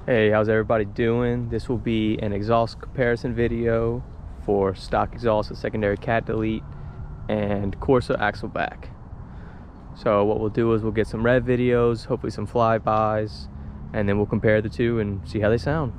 Hey, how's everybody doing? This will be an exhaust comparison video for stock exhaust with secondary cat delete and Corsa Axleback. So what we'll do is we'll get some rev videos, hopefully some flybys, and then we'll compare the two and see how they sound.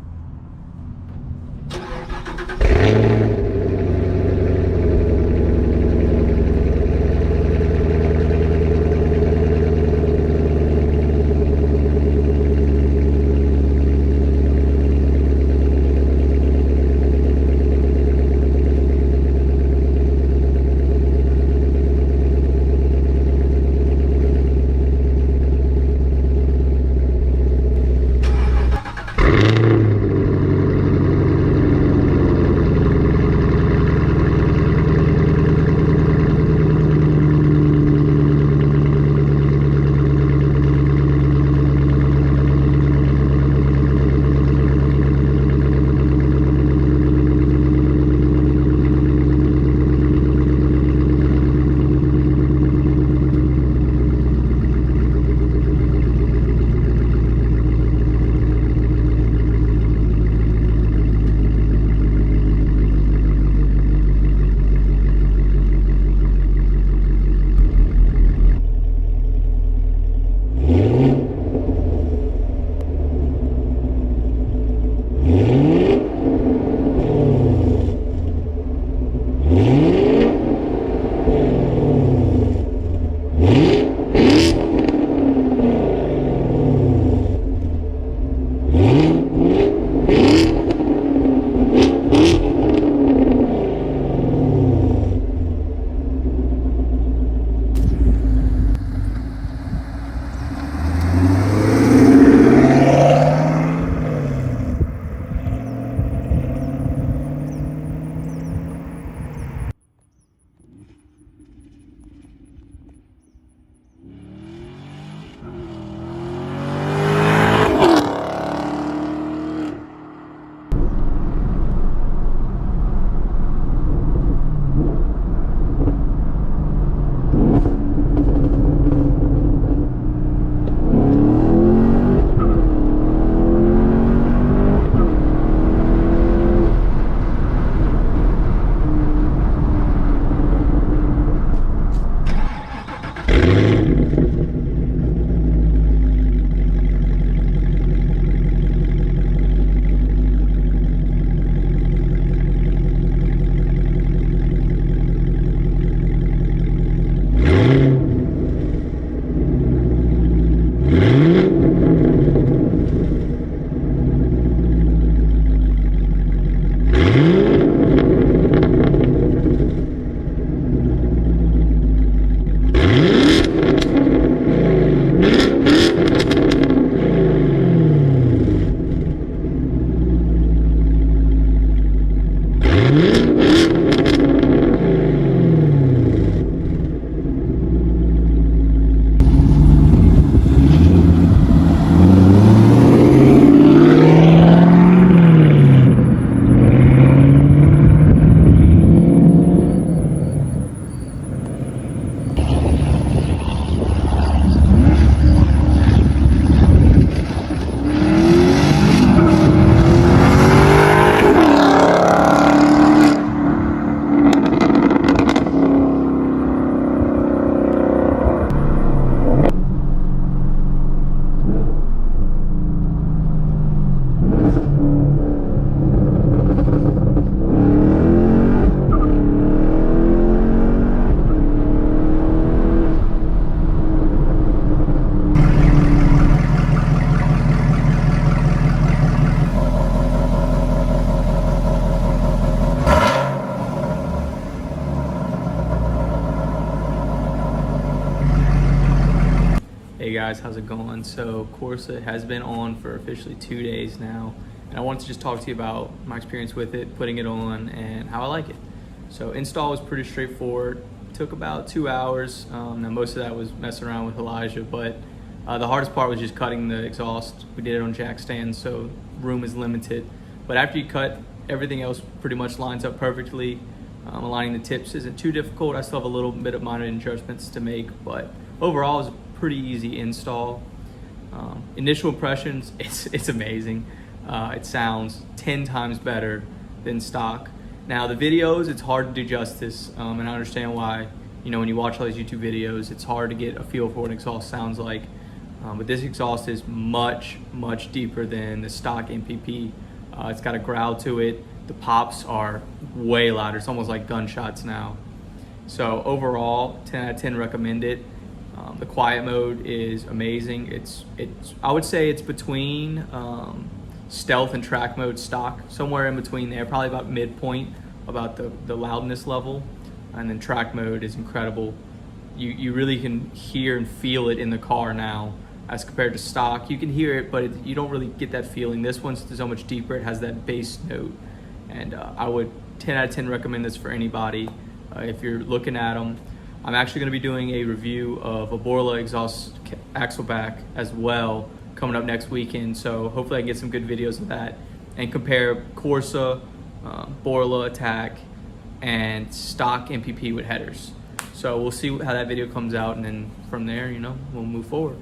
Hey guys, how's it going? So Corsa has been on for officially 2 days now, and I wanted to just talk to you about my experience with it, putting it on, and how I like it. So install was pretty straightforward. Took about 2 hours. Now most of that was messing around with Elijah, but the hardest part was just cutting the exhaust. We did it on jack stands, so room is limited. But after you cut, everything else pretty much lines up perfectly. Aligning the tips isn't too difficult. I still have a little bit of minor adjustments to make, but overall it's a pretty easy install. Initial impressions, it's amazing. It sounds 10 times better than stock. Now the videos, it's hard to do justice, and I understand why. You know, when you watch all these YouTube videos, it's hard to get a feel for what an exhaust sounds like. But this exhaust is much deeper than the stock NPP. It's got a growl to it. The pops are way louder. It's almost like gunshots now. So overall, 10 out of 10 recommend it. The quiet mode is amazing. It's I would say it's between stealth and track mode stock, somewhere in between there, probably about midpoint about the loudness level. And then track mode is incredible. You really can hear and feel it in the car now as compared to stock. You can hear it, but you don't really get that feeling. This one's so much deeper. It has that bass note. And I would 10 out of 10 recommend this for anybody if you're looking at them. I'm actually going to be doing a review of a Borla exhaust Axleback as well coming up next weekend. So hopefully I can get some good videos of that and compare Corsa, Borla Attack, and stock NPP with headers. So we'll see how that video comes out, and then from there, you know, we'll move forward.